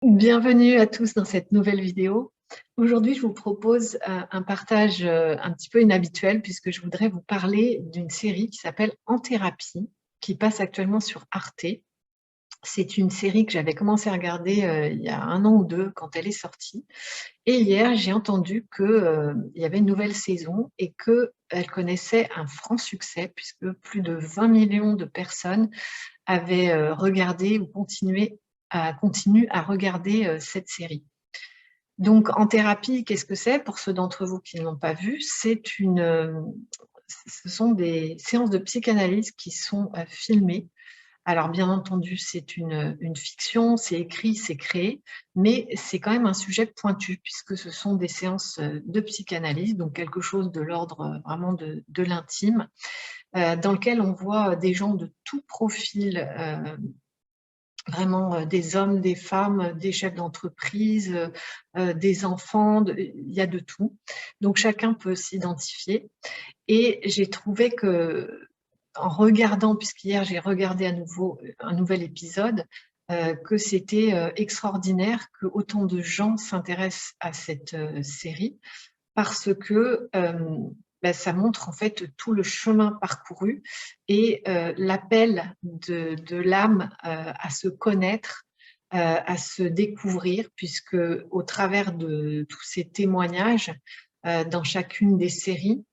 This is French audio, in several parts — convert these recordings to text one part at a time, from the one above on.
Bienvenue à tous dans cette nouvelle vidéo. Aujourd'hui, je vous propose un partage un petit peu inhabituel puisque je voudrais vous parler d'une série qui s'appelle En thérapie, qui passe actuellement sur Arte. C'est une série que j'avais commencé à regarder il y a 1 an ou 2 quand elle est sortie. Et hier, j'ai entendu qu'il y avait une nouvelle saison et qu'elle connaissait un franc succès puisque plus de 20 millions de personnes avaient regardé ou continuent à regarder cette série. Donc, En thérapie, qu'est-ce que c'est? Pour ceux d'entre vous qui ne l'ont pas vu, ce sont des séances de psychanalyse qui sont filmées. Alors, bien entendu, c'est une fiction, c'est écrit, c'est créé, mais c'est quand même un sujet pointu puisque ce sont des séances de psychanalyse, donc quelque chose de l'ordre vraiment de l'intime, dans lequel on voit des gens de tout profil, vraiment des hommes, des femmes, des chefs d'entreprise, des enfants, il y a de tout. Donc chacun peut s'identifier et j'ai trouvé que, en regardant, puisqu'hier j'ai regardé à nouveau un nouvel épisode, que c'était extraordinaire que autant de gens s'intéressent à cette série parce que ça montre en fait tout le chemin parcouru et l'appel de l'âme à se connaître, à se découvrir, puisque au travers de tous ces témoignages, dans chacune des séries,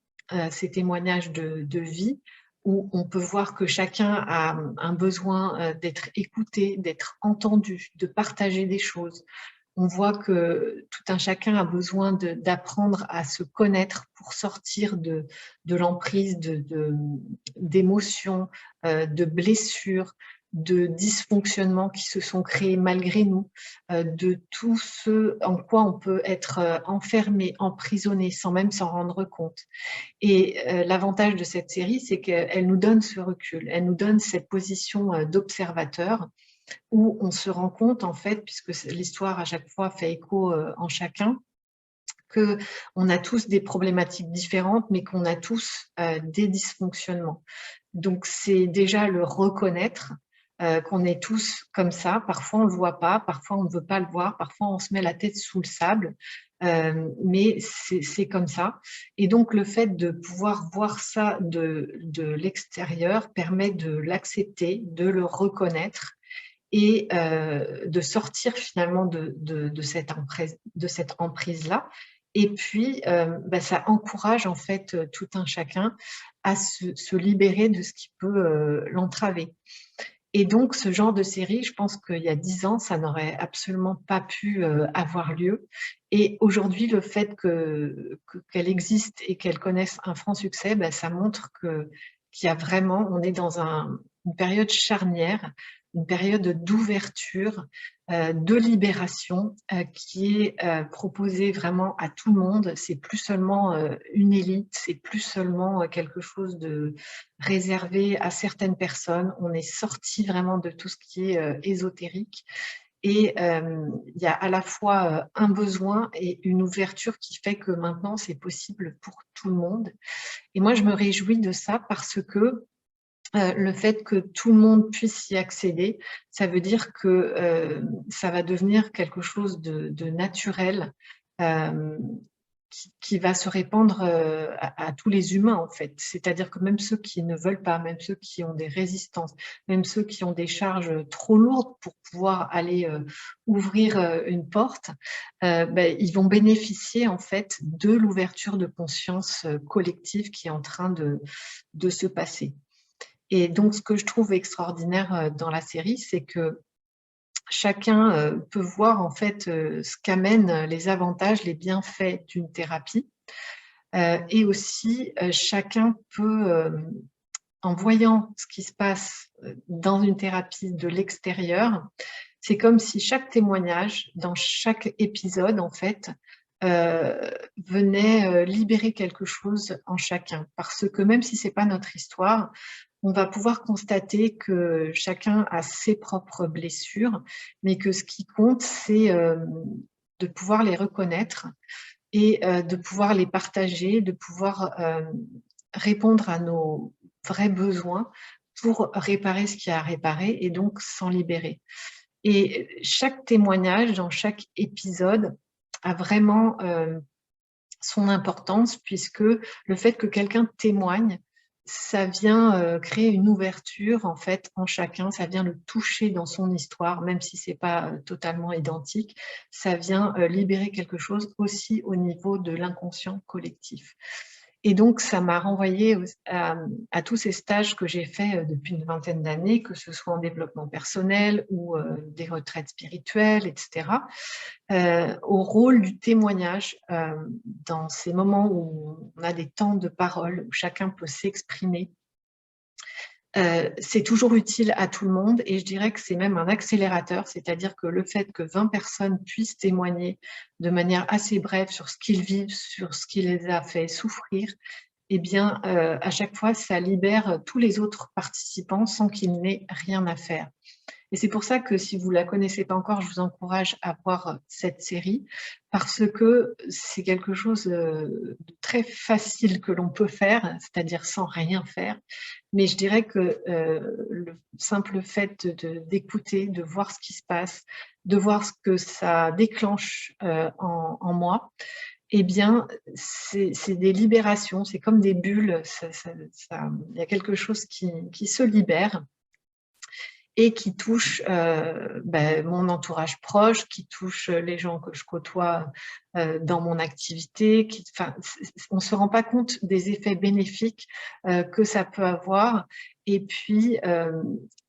ces témoignages de vie, où on peut voir que chacun a un besoin d'être écouté, d'être entendu, de partager des choses. On voit que tout un chacun a besoin d'apprendre à se connaître pour sortir de l'emprise d'émotions, de blessures, de dysfonctionnements qui se sont créés malgré nous, de tout ce en quoi on peut être enfermé, emprisonné sans même s'en rendre compte. Et l'avantage de cette série, c'est qu'elle nous donne ce recul, elle nous donne cette position d'observateur où on se rend compte, en fait, puisque l'histoire à chaque fois fait écho en chacun, qu'on a tous des problématiques différentes, mais qu'on a tous des dysfonctionnements. Donc c'est déjà le reconnaître, qu'on est tous comme ça. Parfois on ne le voit pas, parfois on ne veut pas le voir, parfois on se met la tête sous le sable, mais c'est comme ça. Et donc le fait de pouvoir voir ça de l'extérieur permet de l'accepter, de le reconnaître et de sortir finalement de cette emprise-là. Et puis, ça encourage en fait tout un chacun à se libérer de ce qui peut l'entraver. Et donc, ce genre de série, je pense qu'il y a 10 ans, ça n'aurait absolument pas pu avoir lieu. Et aujourd'hui, le fait qu'elle existe et qu'elle connaisse un franc succès, ça montre qu'il y a vraiment, on est dans une période charnière, une période d'ouverture, de libération qui est proposée vraiment à tout le monde. C'est plus seulement une élite, c'est plus seulement quelque chose de réservé à certaines personnes. On est sorti vraiment de tout ce qui est ésotérique. Et il y a à la fois un besoin et une ouverture qui fait que maintenant, c'est possible pour tout le monde. Et moi, je me réjouis de ça parce que le fait que tout le monde puisse y accéder, ça veut dire que ça va devenir quelque chose de naturel, euh, qui va se répandre à tous les humains, en fait. C'est-à-dire que même ceux qui ne veulent pas, même ceux qui ont des résistances, même ceux qui ont des charges trop lourdes pour pouvoir aller ouvrir une porte, ils vont bénéficier, en fait, de l'ouverture de conscience collective qui est en train de se passer. Et donc, ce que je trouve extraordinaire dans la série, c'est que chacun peut voir en fait ce qu'amènent les avantages, les bienfaits d'une thérapie. Et aussi, chacun peut, en voyant ce qui se passe dans une thérapie de l'extérieur, c'est comme si chaque témoignage, dans chaque épisode, en fait, venait libérer quelque chose en chacun. Parce que même si ce n'est pas notre histoire, on va pouvoir constater que chacun a ses propres blessures, mais que ce qui compte, c'est de pouvoir les reconnaître et de pouvoir les partager, de pouvoir répondre à nos vrais besoins pour réparer ce qu'il y a à réparer et donc s'en libérer. Et chaque témoignage dans chaque épisode a vraiment son importance, puisque le fait que quelqu'un témoigne, ça vient créer une ouverture en fait en chacun, ça vient le toucher dans son histoire, même si c'est pas totalement identique, ça vient libérer quelque chose aussi au niveau de l'inconscient collectif. Et donc, ça m'a renvoyé à tous ces stages que j'ai faits depuis une vingtaine d'années, que ce soit en développement personnel ou des retraites spirituelles, etc., au rôle du témoignage dans ces moments où on a des temps de parole, où chacun peut s'exprimer. C'est toujours utile à tout le monde et je dirais que c'est même un accélérateur, c'est-à-dire que le fait que 20 personnes puissent témoigner de manière assez brève sur ce qu'ils vivent, sur ce qui les a fait souffrir, eh bien, à chaque fois, ça libère tous les autres participants sans qu'ils n'aient rien à faire. Et c'est pour ça que si vous ne la connaissez pas encore, je vous encourage à voir cette série, parce que c'est quelque chose de très facile que l'on peut faire, c'est-à-dire sans rien faire. Mais je dirais que le simple fait d'écouter, de voir ce qui se passe, de voir ce que ça déclenche en moi, eh bien, c'est des libérations, c'est comme des bulles, il y a quelque chose qui se libère et qui touche mon entourage proche, qui touche les gens que je côtoie dans mon activité. On ne se rend pas compte des effets bénéfiques que ça peut avoir. Et puis,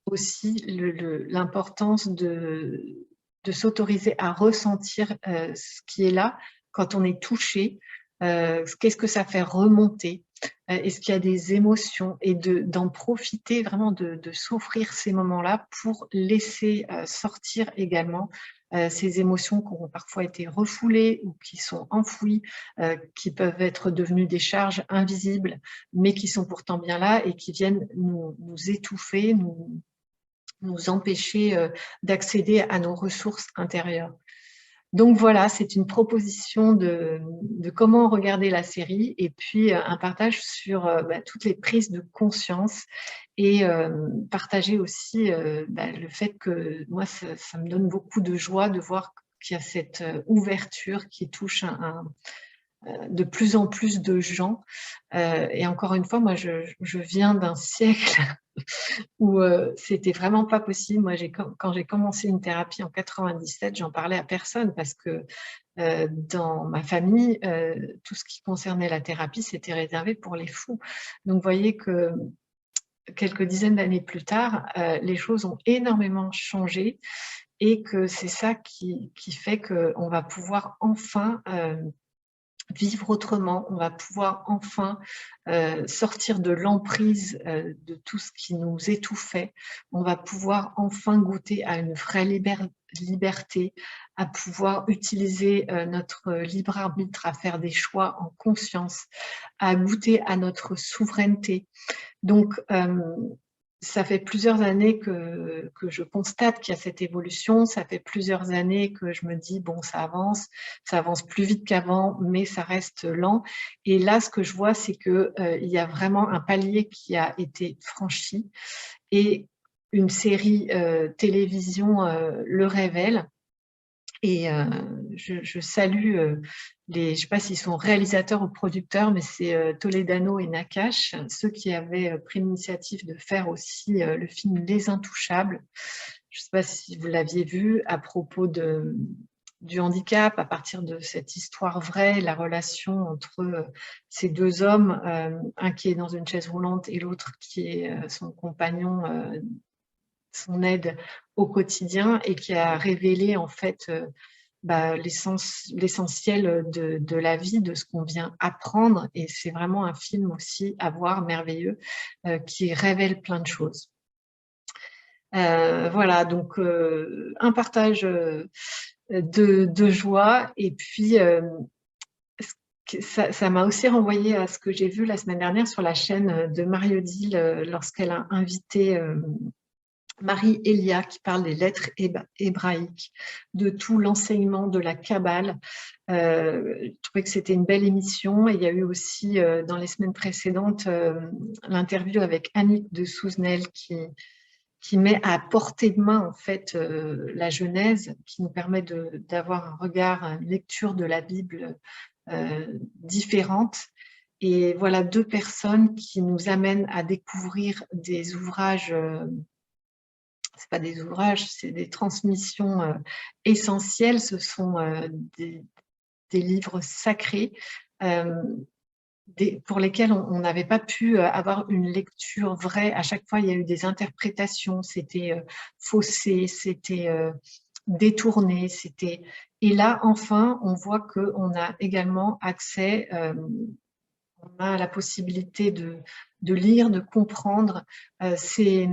aussi l'importance de s'autoriser à ressentir ce qui est là quand on est touché. Qu'est-ce que ça fait remonter? Est-ce qu'il y a des émotions et d'en profiter, vraiment de s'offrir ces moments-là pour laisser sortir également ces émotions qui ont parfois été refoulées ou qui sont enfouies, qui peuvent être devenues des charges invisibles, mais qui sont pourtant bien là et qui viennent nous étouffer, nous empêcher d'accéder à nos ressources intérieures. Donc voilà, c'est une proposition de comment regarder la série et puis un partage sur toutes les prises de conscience et partager aussi le fait que moi, ça me donne beaucoup de joie de voir qu'il y a cette ouverture qui touche de plus en plus de gens. Et encore une fois, moi, je viens d'un siècle où c'était vraiment pas possible. Moi, quand j'ai commencé une thérapie en 97, j'en parlais à personne parce que dans ma famille, tout ce qui concernait la thérapie, c'était réservé pour les fous. Donc, vous voyez que quelques dizaines d'années plus tard, les choses ont énormément changé et que c'est ça qui fait qu'on va pouvoir enfin vivre autrement, on va pouvoir enfin sortir de l'emprise de tout ce qui nous étouffait, on va pouvoir enfin goûter à une vraie liberté, à pouvoir utiliser notre libre arbitre, à faire des choix en conscience, à goûter à notre souveraineté. Donc, ça fait plusieurs années que je constate qu'il y a cette évolution. Ça fait plusieurs années que je me dis, bon, ça avance plus vite qu'avant, mais ça reste lent. Et là, ce que je vois, c'est qu'il y a vraiment un palier qui a été franchi et une série télévision le révèle. Et je salue je ne sais pas s'ils sont réalisateurs ou producteurs, mais c'est Toledano et Nakache, ceux qui avaient pris l'initiative de faire aussi le film Les Intouchables. Je ne sais pas si vous l'aviez vu à propos du handicap, à partir de cette histoire vraie, la relation entre ces deux hommes, un qui est dans une chaise roulante et l'autre qui est son compagnon, son aide au quotidien, et qui a révélé en fait l'essentiel de la vie, de ce qu'on vient apprendre. Et c'est vraiment un film aussi à voir, merveilleux, qui révèle plein de choses. Voilà, donc un partage de joie. Et puis, ça m'a aussi renvoyé à ce que j'ai vu la semaine dernière sur la chaîne de Marie-Odile lorsqu'elle a invité Marie Elia, qui parle des lettres hébraïques, de tout l'enseignement de la Kabbale. Je trouvais que c'était une belle émission. Et il y a eu aussi, dans les semaines précédentes, l'interview avec Annick de Souzenel, qui qui met à portée de main en fait la Genèse, qui nous permet d'avoir un regard, une lecture de la Bible différente. Et voilà 2 personnes qui nous amènent à découvrir des ouvrages, c'est pas des ouvrages, c'est des transmissions essentielles. Ce sont des, des livres sacrés pour lesquels on n'avait pas pu avoir une lecture vraie. À chaque fois, il y a eu des interprétations, c'était faussé, c'était détourné, c'était... Et là, enfin, on voit qu'on a également accès, on a la possibilité de lire, de comprendre ces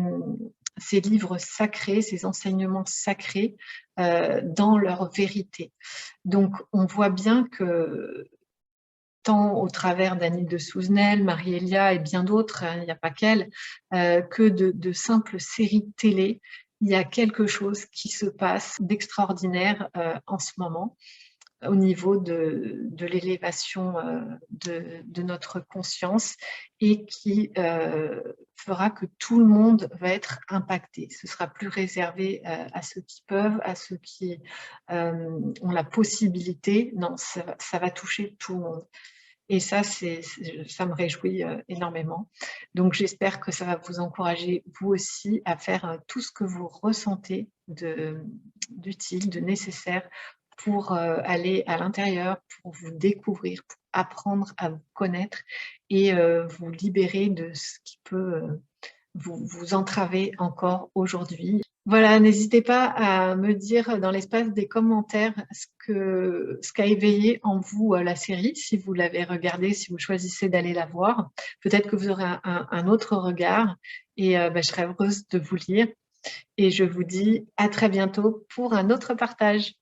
livres sacrés, ces enseignements sacrés dans leur vérité. Donc, on voit bien que tant au travers d'Annie de Souzenel, Marie-Elia et bien d'autres, hein, il n'y a pas qu'elle, que de simples séries de télé, il y a quelque chose qui se passe d'extraordinaire en ce moment au niveau de l'élévation de notre conscience et qui fera que tout le monde va être impacté. Ce sera plus réservé à ceux qui peuvent, à ceux qui ont la possibilité. Non, ça va toucher tout le monde. Et ça, ça me réjouit énormément. Donc, j'espère que ça va vous encourager, vous aussi, à faire tout ce que vous ressentez d'utile, de nécessaire pour aller à l'intérieur, pour vous découvrir, pour apprendre à vous connaître et vous libérer de ce qui peut vous entraver encore aujourd'hui. Voilà, n'hésitez pas à me dire dans l'espace des commentaires ce qu'a éveillé en vous la série, si vous l'avez regardée, si vous choisissez d'aller la voir. Peut-être que vous aurez un autre regard et je serai heureuse de vous lire. Et je vous dis à très bientôt pour un autre partage.